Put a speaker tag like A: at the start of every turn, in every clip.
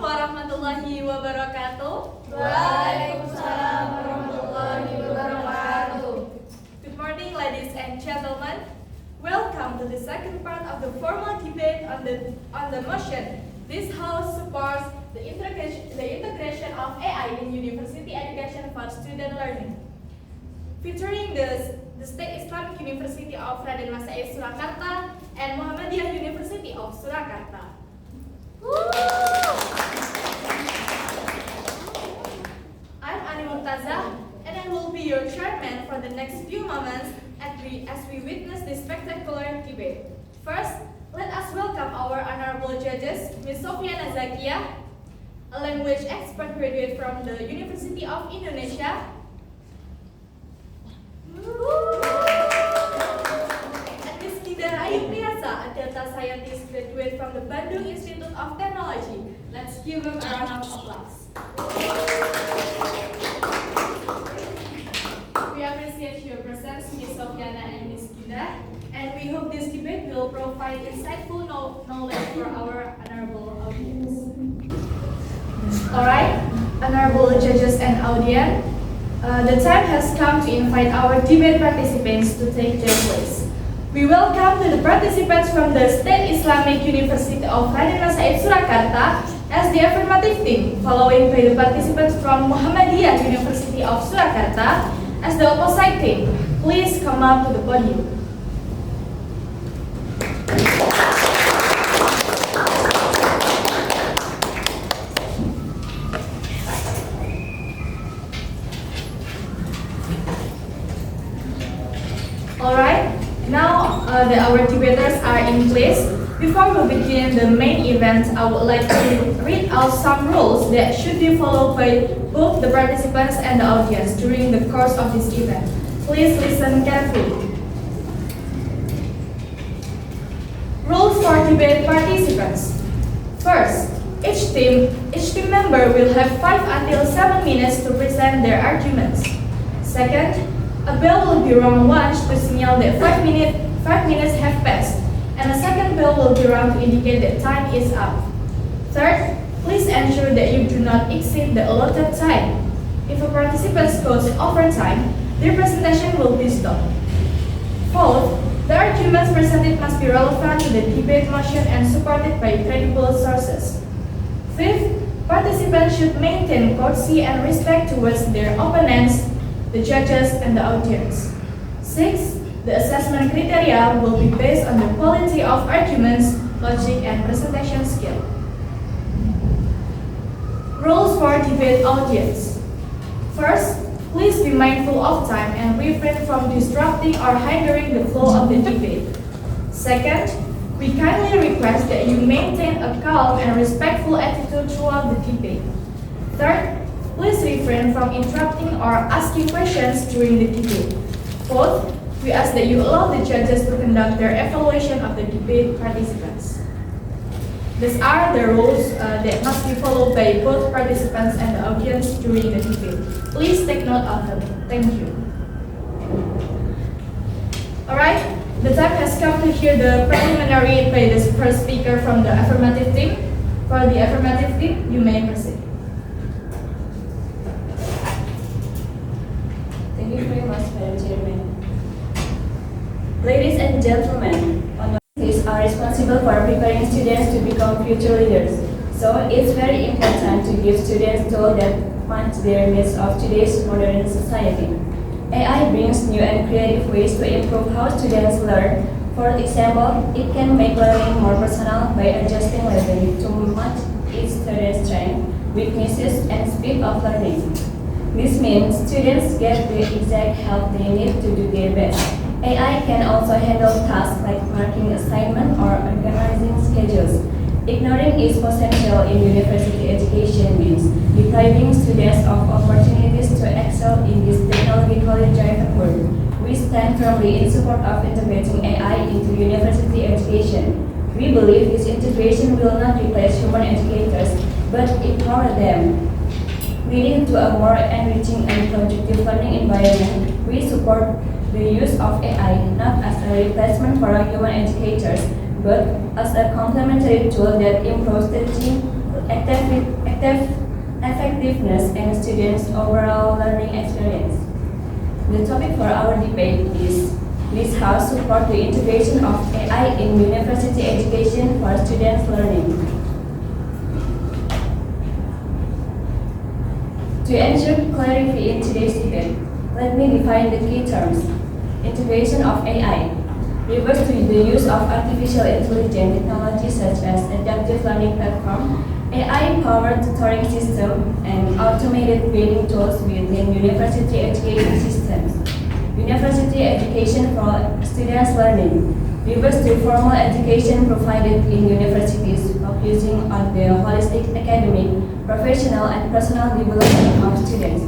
A: warahmatullahi wabarakatuh.
B: Waalaikumsalam warahmatullahi wabarakatuh.
A: Good morning, ladies and gentlemen. Welcome to the second part of the formal debate on the motion. This House supports the integration of AI in university education for student learning. Featuring the State Islamic University of Raden Massaid Surakarta and Muhammadiyah University of Surakarta. I'm Ani Murtaza, and I will be your chairman for the next few moments as we witness this spectacular debate. First, let us welcome our honorable judges, Ms. Sofiana Zakia, a language expert graduate from the University of Indonesia, and Ms. Nida Ayu Priasa, a data scientist graduate from the Bandung Institute of Technology. Let's give them a round of applause. We appreciate your presence, Ms. Sofiana and Ms. Nida, and we hope this debate will provide insightful knowledge for our honorable audience. Alright, honorable judges and audience, the time has come to invite our debate participants to take their place. We welcome to the participants from the State Islamic University of Raden Massaid Surakarta as the affirmative team, following by the participants from Muhammadiyah University of Surakarta as the opposite team. Please come up to the podium. Alright, now that our debaters are in place, before we begin the main event, I would like to read out some rules that should be followed by both the participants and the audience during the course of this event. Please listen carefully. Rules for debate participants. First, each team member will have 5 until 7 minutes to present their arguments. Second, a bell will be rung once to signal that 5 minutes have passed, and a second bell will be rung to indicate that time is up. Third, please ensure that you do not exceed the allotted time. If a participant goes over time, their presentation will be stopped. Fourth, the arguments presented must be relevant to the debate motion and supported by credible sources. Fifth, participants should maintain courtesy and respect towards their opponents, the judges, and the audience. Sixth, the assessment criteria will be based on the quality of arguments, logic, and presentation skill. Rules for debate audience. First, please be mindful of time and refrain from disrupting or hindering the flow of the debate. Second, we kindly request that you maintain a calm and respectful attitude throughout the debate. Third, please refrain from interrupting or asking questions during the debate. Fourth, we ask that you allow the judges to conduct their evaluation of the debate participants. These are the rules that must be followed by both participants and the audience during the debate. Please take note of them. Thank you. Alright, the time has come to hear the preliminary by the first speaker from the affirmative team. For the affirmative team, you may proceed.
B: Thank you very much, Madam Chairman.
C: Ladies and gentlemen, universities are responsible for preparing students to become future leaders. So it's very important to give students tools that match their needs of today's modern society. AI brings new and creative ways to improve how students learn. For example, it can make learning more personal by adjusting learning to match each student's strengths, weaknesses, and speed of learning. This means students get the exact help they need to do their best. AI can also handle tasks like marking assignments or organizing schedules. Ignoring its potential in university education means depriving students of opportunities to excel in this technologically driven world. We stand firmly in support of integrating AI into university education. We believe this integration will not replace human educators, but empower them, leading to a more enriching and productive learning environment. We support the use of AI not as a replacement for human educators, but as a complementary tool that improves teaching, effectiveness, and students' overall learning experience. The topic for our debate is Ms. House support the integration of AI in university education for students' learning. To ensure clarity in today's debate, let me define the key terms. Integration of AI refers to the use of artificial intelligence technology such as adaptive learning platform, AI-powered tutoring system, and automated grading tools within university education systems. University education for students' learning refers to formal education provided in universities focusing on the holistic academic, professional, and personal development of students.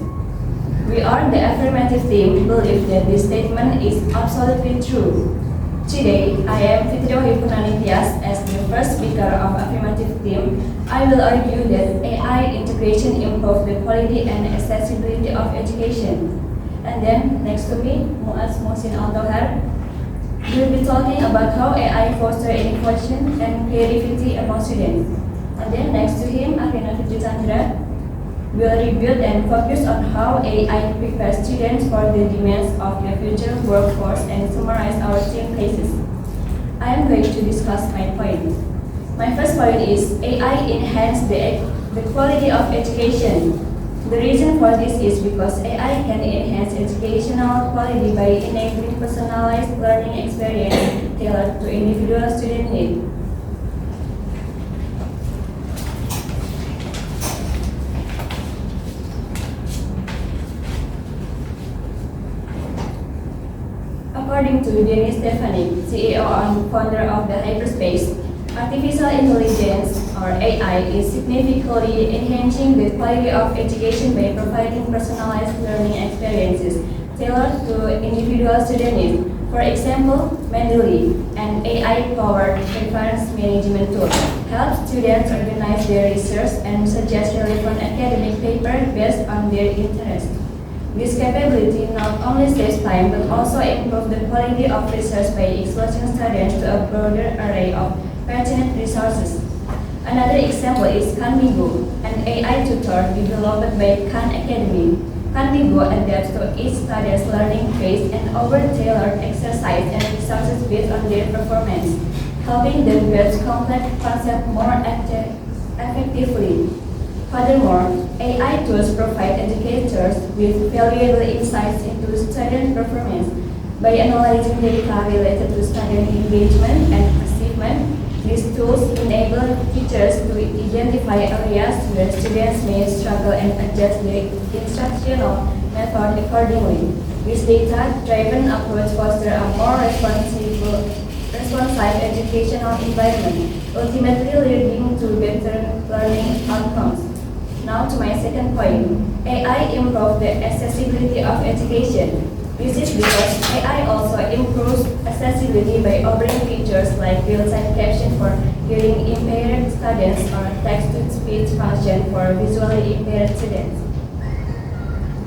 C: We are the affirmative team believe that this statement is absolutely true. Today, I am Fitrio Hipunani Tias as the first speaker of affirmative team. I will argue that AI integration improves the quality and accessibility of education. And then, next to me, Muaz Mohsin Al-Tohar will be talking about how AI fosters innovation and creativity among students. And then, next to him, Arina Fitri Chandra will review and focus on how AI prepares students for the demands of the future workforce and summarize our team cases. I am going to discuss my point. My first point is AI enhance the quality of education. The reason for this is because AI can enhance educational quality by enabling personalized learning experience tailored to individual student needs. According to Denis Stefanik, CEO and founder of the Hyperspace, artificial intelligence, or AI, is significantly enhancing the quality of education by providing personalized learning experiences tailored to individual student needs. For example, Mendeley, an AI-powered reference management tool, helps students organize their research and suggest relevant academic papers based on their interests. This capability not only saves time but also improves the quality of research by exposing students to a broader array of pertinent resources. Another example is Canmigo, an AI tutor developed by Khan Academy. Canmigo adapts to each student's learning pace and over-tailored exercise and resources based on their performance, helping them grasp complex concepts more effectively. Furthermore, AI tools provide educators with valuable insights into student performance. By analyzing data related to student engagement and achievement, these tools enable teachers to identify areas where students may struggle and adjust their instructional method accordingly. This data-driven approach fosters a more responsive educational environment, ultimately leading to better learning outcomes. Now to my second point, AI improves the accessibility of education. This is because AI also improves accessibility by offering features like real-time caption for hearing impaired students or text-to-speech function for visually impaired students.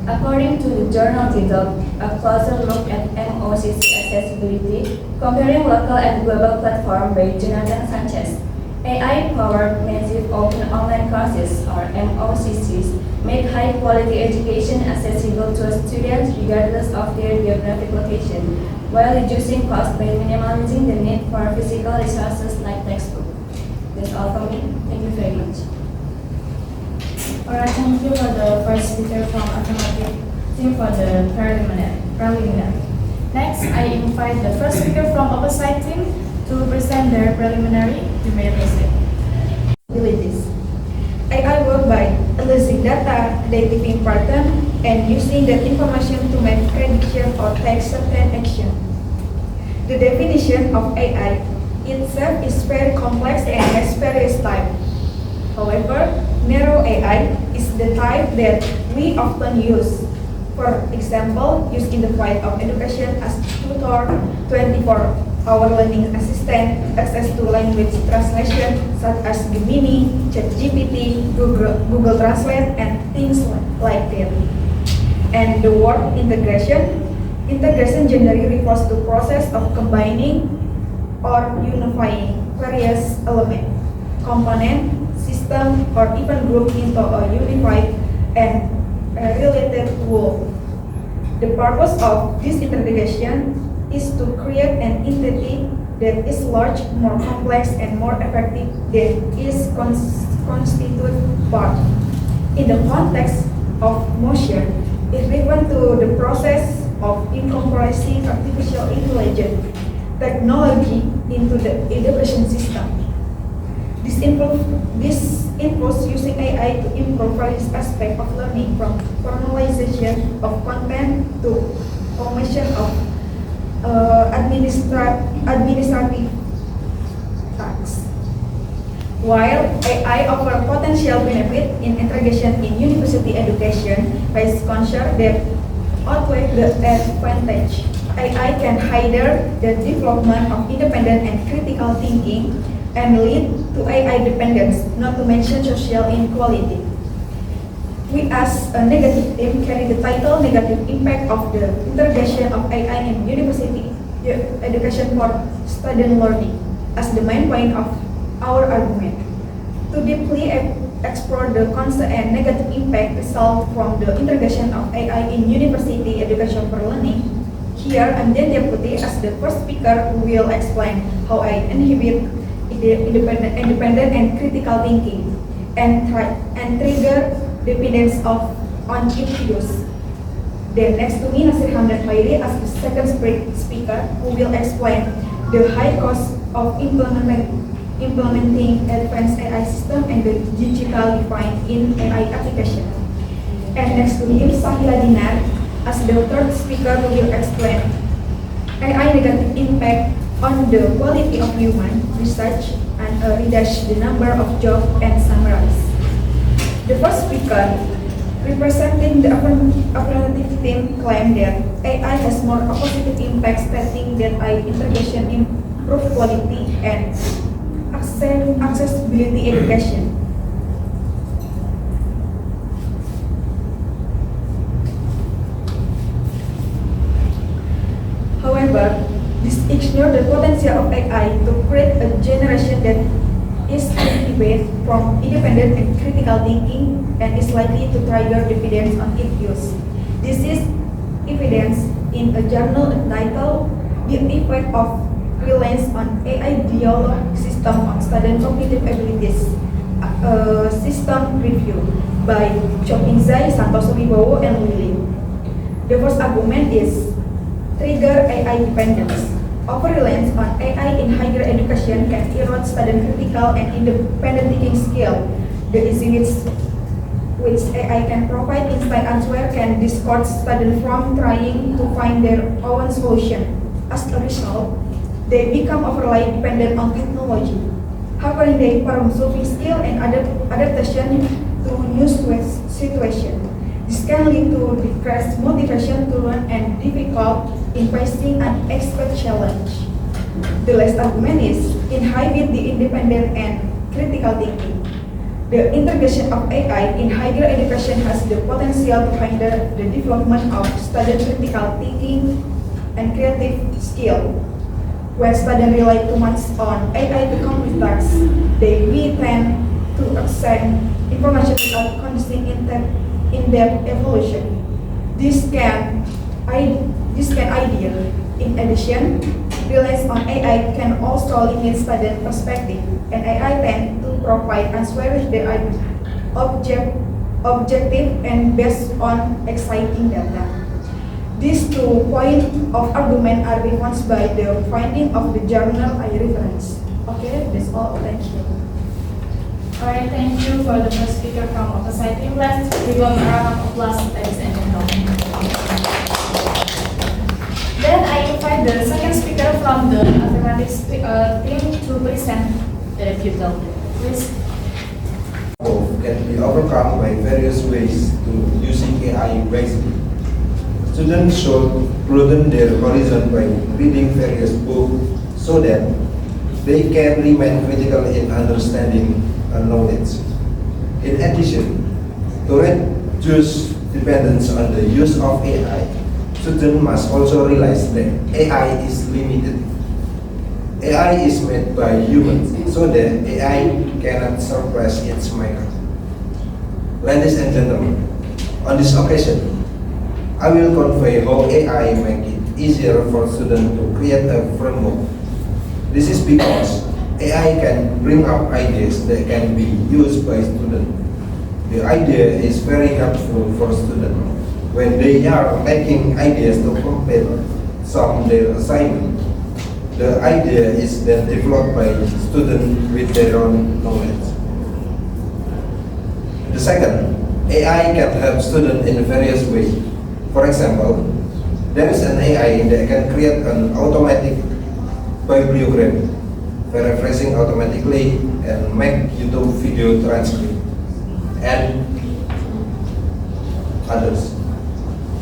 C: According to the journal titled A Closer Look at MOCC Accessibility, Comparing Local and Global Platform by Jonathan Sanchez, AI-powered massive open online courses, or MOCCs, make high-quality education accessible to students regardless of their geographic location, while reducing costs by minimizing the need for physical resources like textbooks. That's all from me. Thank you very much.
A: Alright, thank you for the first speaker from affirmative team for the preliminary. Next, I invite the first speaker from opposite team to present their preliminary debate essay.
D: Abilities. AI work by analyzing data, identifying pattern, and using that information to make prediction or take certain action. The definition of AI itself is very complex and has various types. However, narrow AI is the type that we often use. For example, used in the field of education as tutor, 24-hour learning assistant, access to language translation such as Gemini, ChatGPT, Google Translate, and things like that. And the word integration generally refers to process of combining or unifying various elements, components, system, or even group into a unified and related whole. The purpose of this integration is to create an entity that is large, more complex, and more effective than its constituent part. In the context of motion, it refers to the process of incorporating artificial intelligence technology into the education system. This involves using AI to improve various aspects of learning, from personalization of content to automation of administrative tasks. While AI offers potential benefit in integration in university education, there is concern that outweigh the advantage. AI can hinder the development of independent and critical thinking and lead to AI dependence, not to mention social inequality. We as a negative team carry the title Negative Impact of the Integration of AI in University Education for Student Learning as the main point of our argument. To deeply explore the concept and negative impact result from the integration of AI in university education for learning, here I'm then Deputy as the first speaker who will explain how AI inhibit independent and critical thinking and trigger dependence on its use. Then next to me, Nasir Hamdan Khairi as the second speaker who will explain the high cost of implementing advanced AI system and the digital defined in AI application. And next to him, Sahila Dinar as the third speaker who will explain AI negative impact on the quality of human research and redash the number of jobs and summarize. The first speaker, representing the affirmative team, claimed that AI has more positive impact, stating that AI integration improve quality and accessibility education. However, this ignores the potential of AI to create a generation that is cultivated from independent and critical thinking and is likely to trigger dependence on its use. This is evidence in a journal entitled The Effect of Reliance on AI Dialogue System on Student Cognitive Abilities, System Review by Chopinzai, Santoso Wibowo, and Lili. The first argument is trigger AI dependence. Over-reliance on AI in higher education can erode student critical and independent thinking skill. The ease which AI can provide instant answer can discourage students from trying to find their own solution. As a result, they become overly dependent on technology, having their problem-solving skill and adaptation to new situations. This can lead to decreased motivation to learn and difficult in facing an expert challenge. The last argument is inhibit the independent and critical thinking. The integration of AI in higher education has the potential to hinder the development of student critical thinking and creative skill. When students rely too much on AI to complete tasks, they may tend to access information without conducting in-depth evaluation. This can ideal. In addition, reliance on AI can also limit student perspective, and AI tend to provide answers that are objective and based on exciting data. These 2 points of argument are referenced by the finding of the journal I reference. Okay, that's all. Thank you.
A: Alright, thank you for the first speaker from opposite team. Let's give them a round of applause, ladies and gentlemen. Then I invite the second speaker from the affirmative team to present the rebuttal. Please.
E: Can be overcome by various ways to using AI wisely. Students should broaden their horizon by reading various books so that they can remain critical in understanding knowledge. In addition, to reduce dependence on the use of AI, students must also realize that AI is limited. AI is made by humans, so the AI cannot surpass its maker. Ladies and gentlemen, on this occasion, I will convey how AI make it easier for students to create a framework. This is because AI can bring up ideas that can be used by students. The idea is very helpful for students when they are making ideas to complete some their assignment. The idea is then developed by students with their own knowledge. The second, AI can help students in various ways. For example, there is an AI that can create an automatic bibliogram, paraphrasing automatically and make YouTube video transcript, and others.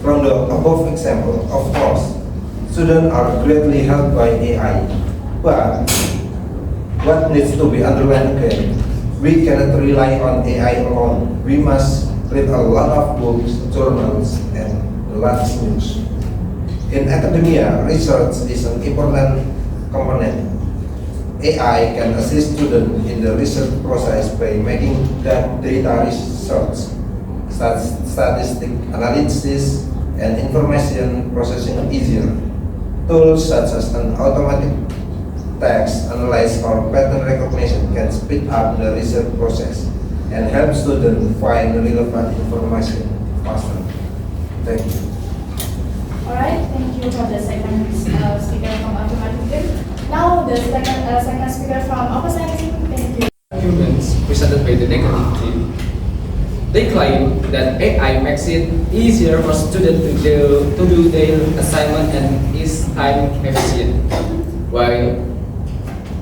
E: From the above example, of course, students are greatly helped by AI, but what needs to be underlined again, we cannot rely on AI alone. We must read a lot of books, journals, and the latest news. In academia, research is an important component. AI can assist students in the research process by making that data research, statistic analysis, and information processing easier. Tools such as an automatic text analysis or pattern recognition can speed up the research process and help students find relevant information faster. Thank you.
A: Alright, thank you for the second speaker from automatic team. Now the second speaker from opposite team. Thank you.
F: Arguments presented by the negative team. They claim that AI makes it easier for students to do their assignment and is time efficient. While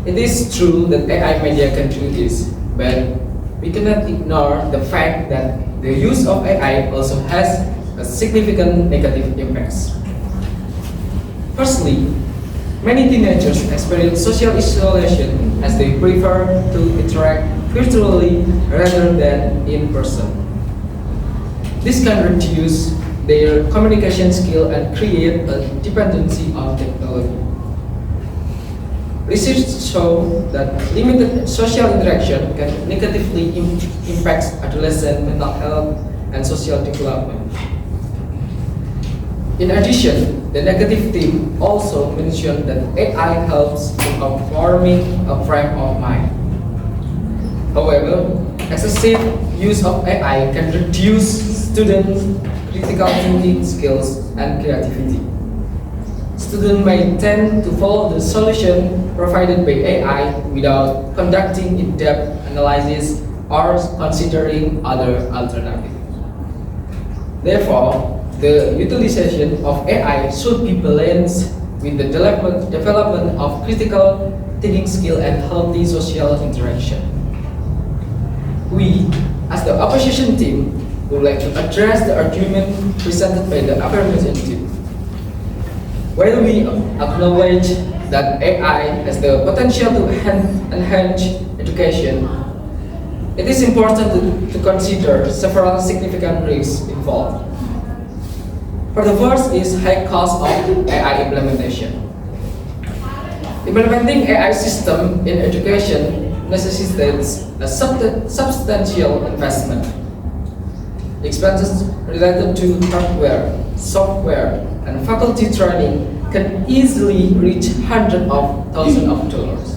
F: it is true that AI media can do this, but we cannot ignore the fact that the use of AI also has a significant negative impacts. Firstly, many teenagers experience social isolation as they prefer to interact virtually rather than in person. This can reduce their communication skill and create a dependency on technology. Research shows that limited social interaction can negatively impact adolescent mental health and social development. In addition, the negative team also mentioned that AI helps in forming a frame of mind. However, excessive use of AI can reduce students' critical thinking skills and creativity. Students may tend to follow the solution provided by AI without conducting in-depth analysis or considering other alternatives. Therefore, the utilization of AI should be balanced with the development of critical thinking skill and healthy social interaction. We, as the opposition team, would like to address the argument presented by the affirmative team. While we acknowledge that AI has the potential to enhance education, it is important to consider several significant risks involved. For the first is high cost of AI implementation. Implementing AI system in education necessitates a substantial investment. Expenses related to hardware, software, and faculty training can easily reach hundreds of thousands of dollars.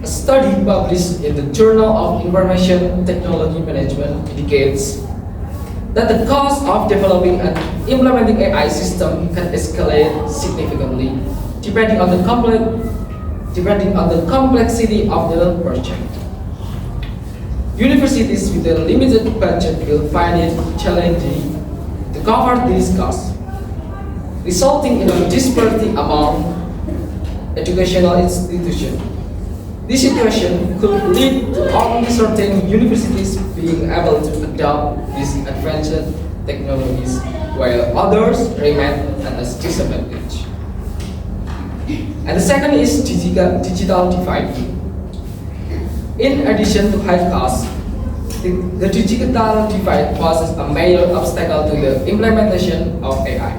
F: A study published in the Journal of Information Technology Management indicates that the cost of developing and implementing AI system can escalate significantly depending on the complexity of the project. Universities with a limited budget will find it challenging to cover these costs, resulting in a disparity among educational institutions. This situation could lead to only certain universities being able to adopt these advanced technologies, while others remain at a disadvantage. And the second is digital divide. In addition to high costs, the digital divide poses a major obstacle to the implementation of AI.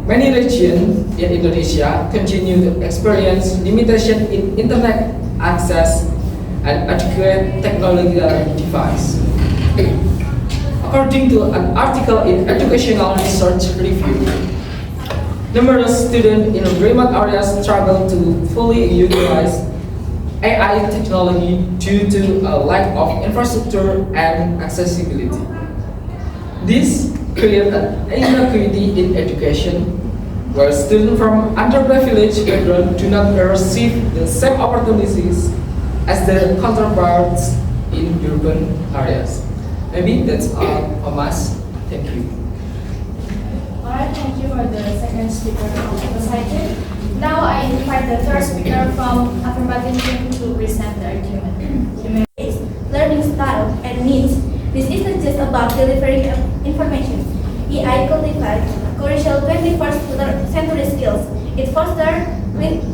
F: Many regions in Indonesia continue to experience limitation in internet access and adequate technological device. According to an article in Educational Research Review, numerous students in remote areas struggle to fully utilize AI technology due to a lack of infrastructure and accessibility. This creates an inequality in education, where students from underprivileged backgrounds do not receive the same opportunities as their counterparts in urban areas. Maybe that's all from us. Thank you.
A: Alright, thank you for the second speaker of the society. Now I invite the third speaker from affirmative team to present the argument.
B: Learning style and needs. This isn't just about delivering information. AI cultivates crucial 21st century skills. It fosters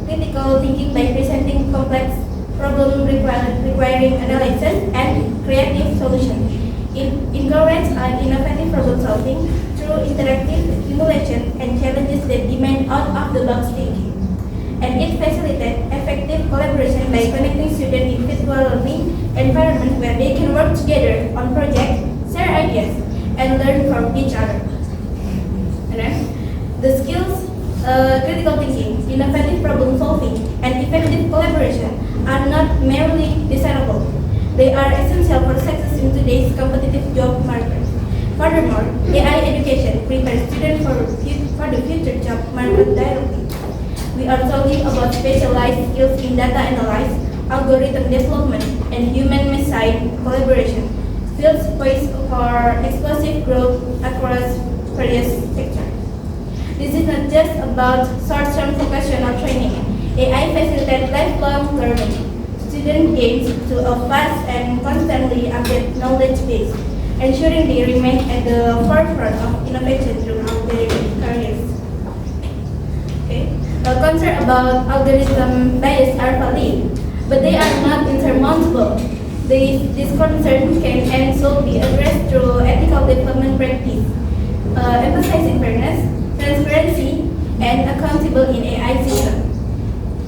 B: critical thinking by presenting complex problems requiring analysis and creative solutions. It encourages innovative problem solving through interactive simulation and challenges that demand out-of-the-box thinking. And it facilitates effective collaboration by connecting students in virtual learning environments where they can work together on projects, share ideas, and learn from each other. And then, the skills, critical thinking, innovative problem solving, and effective collaboration are not merely desirable. They are essential for success in today's competitive job market. Furthermore, AI education prepares students for the future job market directly. We are talking about specialized skills in data analysis, algorithm development, and human-machine collaboration, fields poised for explosive growth across various sectors. This is not just about short-term vocational training. AI facilitates lifelong learning. Students gain to a fast and constantly updated knowledge base, ensuring they remain at the forefront of innovation throughout their careers. Concerns about algorithm bias are valid, but they are not insurmountable. These concerns can and should be addressed through ethical development practice, emphasizing fairness, transparency, and accountable in AI systems.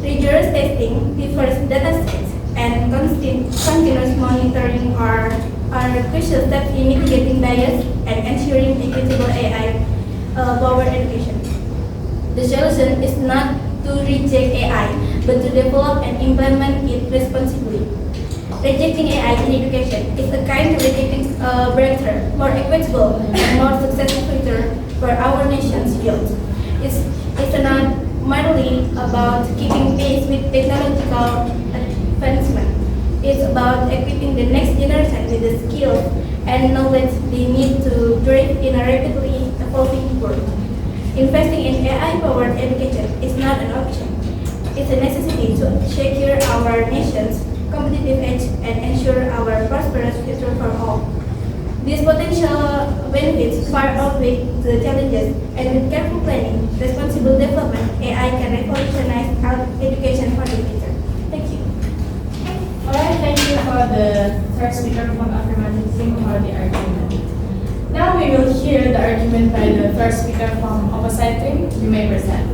B: Rigorous testing, diverse datasets, and continuous monitoring are crucial steps in mitigating bias and ensuring equitable AI-powered education. The solution is not to reject AI, but to develop and implement it responsibly. Rejecting AI in education is a kind of rejecting a breakthrough, more equitable and more successful future for our nation's youth. It's not merely about keeping pace with technological advancement. It's about equipping the next generation with the skills and knowledge they need to thrive in a rapidly evolving world. Investing in AI-powered education is not an option. It's a necessity to secure our nation's competitive edge and ensure our prosperous future for all. These potential benefits far outweigh the challenges, and with careful planning, responsible development, AI can revolutionize our education for the future. Thank you.
A: Alright, thank you for the third speaker from affirmative team for the argument. Now we will hear the argument by the third speaker from opposite team. You may present.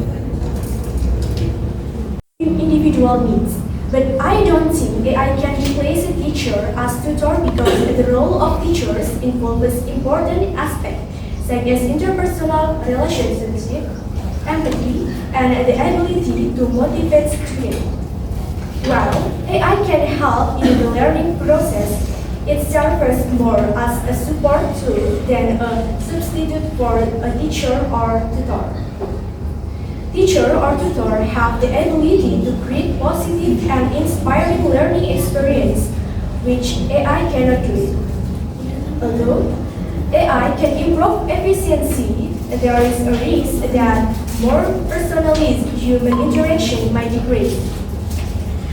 G: Individual needs, but I don't think AI can replace a teacher as tutor because the role of teachers involves important aspects such as interpersonal relationship, empathy, and the ability to motivate students. While AI can help in the learning process, it serves more as a support tool than a substitute for a teacher or tutor. Teacher or tutor have the ability to create positive and inspiring learning experience, which AI cannot do. Although AI can improve efficiency, there is a risk that more personalized human interaction might decrease.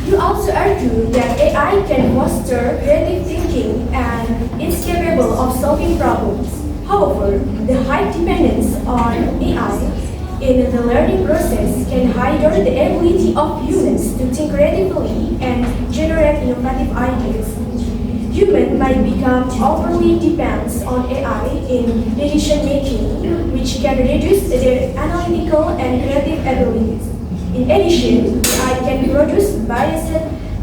G: You also argue that AI can foster creative thinking and is capable of solving problems. However, the high dependence on AI in the learning process can hinder the ability of humans to think creatively and generate innovative ideas. Human might become overly dependent on AI in decision making, which can reduce their analytical and creative abilities. In addition, AI can produce biased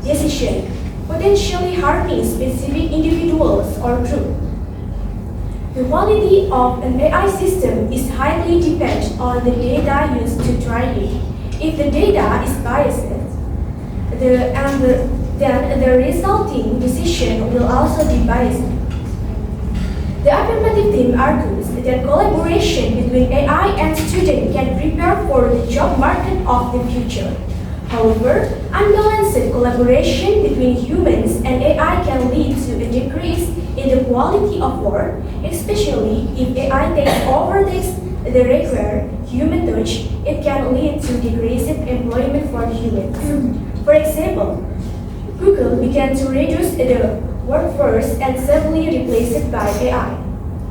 G: decisions, potentially harming specific individuals or groups. The quality of an AI system is highly dependent on the data used to train it. If the data is biased, then the resulting decision will also be biased. The affirmative team argues that collaboration between AI and students can prepare for the job market of the future. However, unbalanced collaboration between humans and AI can lead to a decrease in the quality of work, especially if AI takes over the required human touch. It can lead to decreased employment for humans. For example, Google began to reduce the workforce and suddenly replaced it by AI.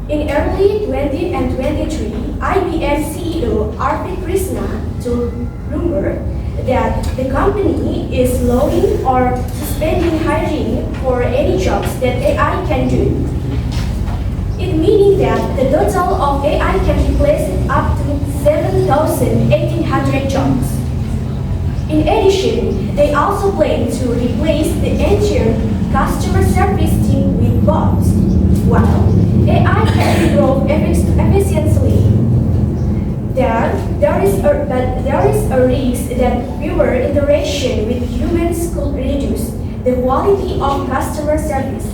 G: In early 2023, IBM CEO Arvind Krishna told Bloomberg that the company is slowing or suspending hiring for any jobs that AI can do. It meaning that the total of AI can replace up to 7,800 jobs. In addition, they also plan to replace the entire customer service team with bots, while AI can improve efficiently. There is a risk that fewer interaction with humans could reduce the quality of customer service.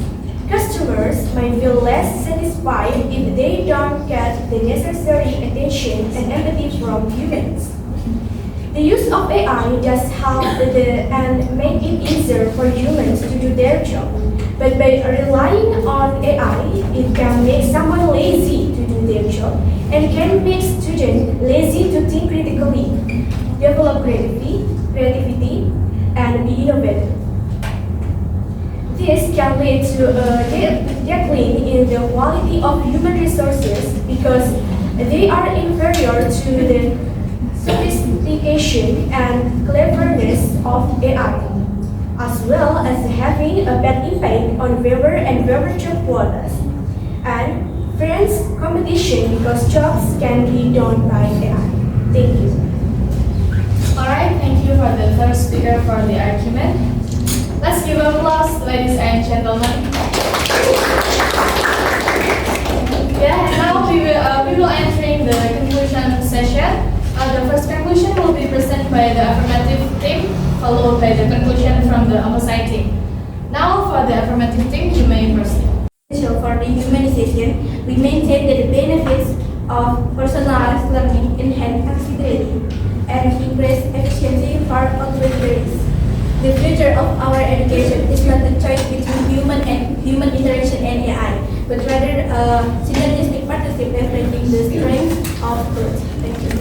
G: Customers might feel less satisfied if they don't get the necessary attention and empathy from humans. The use of AI does help and make it easier for humans to do their job. But by relying on AI, it can make someone lazy to do their job and can make students lazy to think critically, develop creativity, and be innovative. This can lead to a decline in the quality of human resources because they are inferior to the sophistication and cleverness of AI, as well as having a bad impact on labor and labor job quotas, and friends competition because jobs can be done by AI. Thank you.
A: Alright, thank you for the third speaker for the argument. Let's give applause, ladies and gentlemen. Yeah, and now we will entering the conclusion session. The first conclusion will be presented by the affirmative team, followed by the conclusion from the opposite team. Now, for the affirmative team, you may proceed.
B: For the humanization, we maintain that the benefits of personalized learning enhance accessibility and increase efficiency far outweigh the risks. The future of our education is not a choice between human interaction and AI, but rather a synergistic partnership leveraging the strengths of both. Thank you.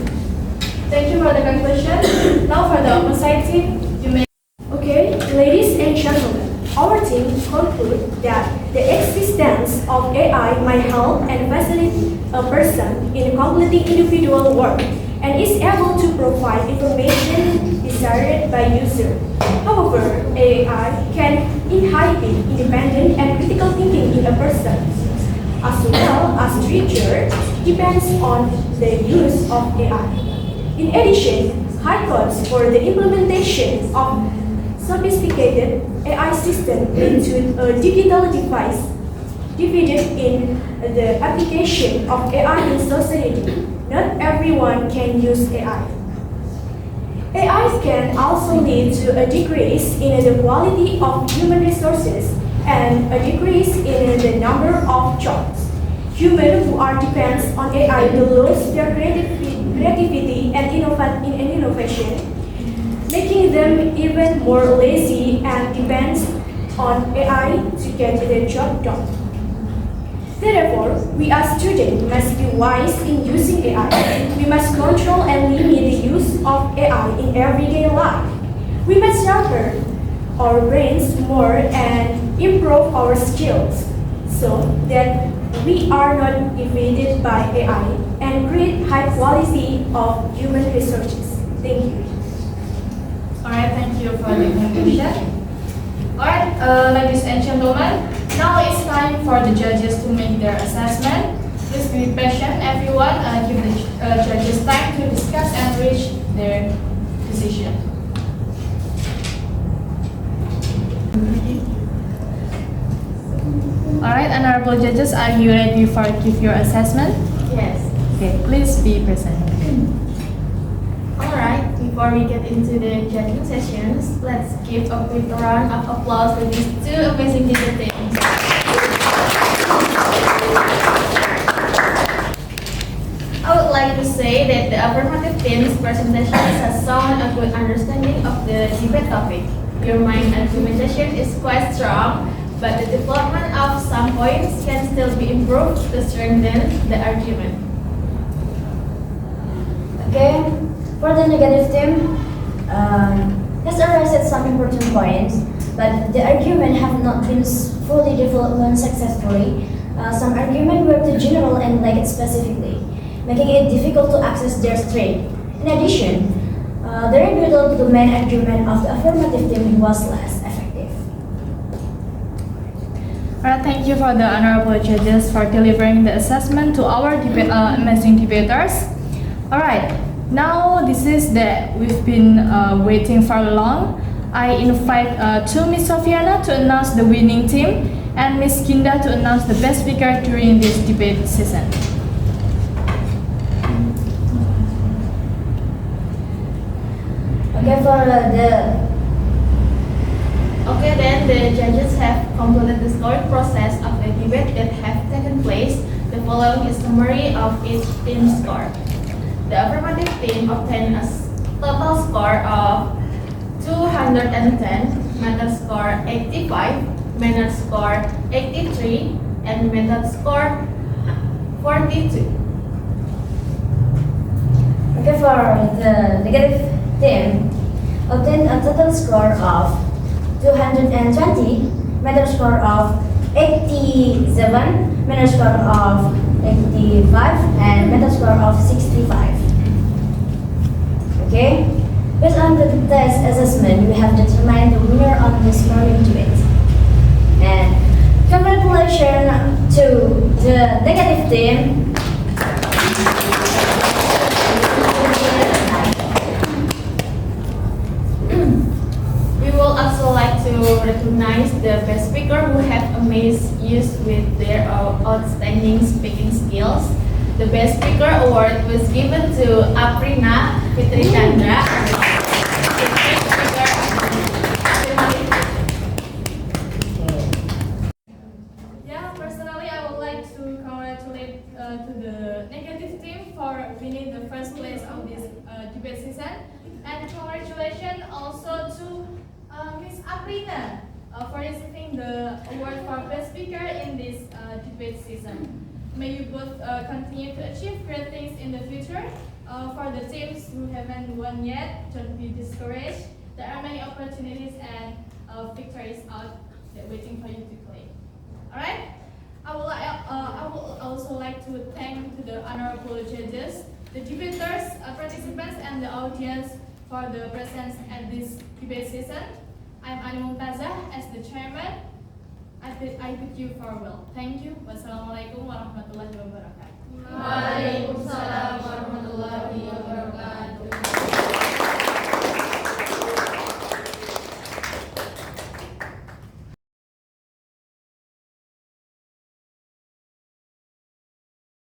A: Thank you for the conclusion. Now, for the opposite team, you may.
G: Okay, ladies and gentlemen, our team concludes that the existence of AI might help and facilitate a person in completing individual work and is able to provide information desired by user. However, AI can inhibit independent and critical thinking in a person, as well as teacher depends on the use of AI. In addition, high costs for the implementation of sophisticated AI system into a digital device divided in the application of AI in society. Not everyone can use AI. AI can also lead to a decrease in the quality of human resources and a decrease in the number of jobs. Humans who are dependent on AI will lose their creativity and innovation, making them even more lazy and dependent on AI to get their job done. Therefore, we as students must be wise in using AI. We must control and limit the use of AI in everyday life. We must sharpen our brains more and improve our skills so that we are not invaded by AI and create high quality of human resources. Thank you.
A: Alright, thank you for the conclusion. Alright, ladies and gentlemen, Now it's time for the judges to make their assessment. Please be patient, everyone. Give the judges time to discuss and reach their decision. Alright, honorable judges, are you ready for give your assessment?
B: Yes.
A: Okay, please be present.
B: Alright, before we get into the judging sessions, let's give a quick round of applause to these two amazing teacher teams. I would like to say that the affirmative team's presentation has shown a good understanding of the debate topic. Your mind argumentation is quite strong, but the development of some points can still be improved to strengthen the argument.
H: Okay, for the negative team, has arrested some important points, but the argument have not been fully developed successfully. Some argument were too general and lacked specifically, making it difficult to access their strength. In addition, the rebuttal to the main argument of the affirmative team was less effective.
A: Alright, thank you for the honorable judges for delivering the assessment to our amazing debaters. Alright, now this is that we've been waiting for long. I invite to Miss Sofiana to announce the winning team and Miss Kinda to announce the best speaker during this debate session.
H: Okay, for
B: Okay, then the judges have completed the scoring process of the debate that have taken place. The following is summary of each team's score. The affirmative team obtained a total score of 210, method score 85, method score 83, and method score 42.
H: Okay, for the negative team, obtained a total score of 220, method score of 87, method score of 85, and method score of 65. Okay, based on the test assessment, we have determined the winner of this morning debate. And congratulations to the negative team.
B: We will also like to recognize the best speaker who have amazed us with their outstanding speaking skills. The best speaker award was given to Aprina Fitri Chandra.
A: Yeah, personally, I would like to congratulate to the negative team for winning the first place of this debate season, and congratulations also to Miss Aprina for receiving the award for best speaker in this debate season. May you both continue to achieve great things in the future. For the teams who haven't won yet, don't be discouraged. There are many opportunities and victories out there waiting for you to claim. Alright? I would also like to thank to the honorable judges, the debaters, participants, and the audience for the presence at this debate session. I'm Ani Mumtazah as the chairman. I bid you farewell. Thank you. Wassalamualaikum warahmatullahi wabarakatuh.
B: Waalaikumsalam.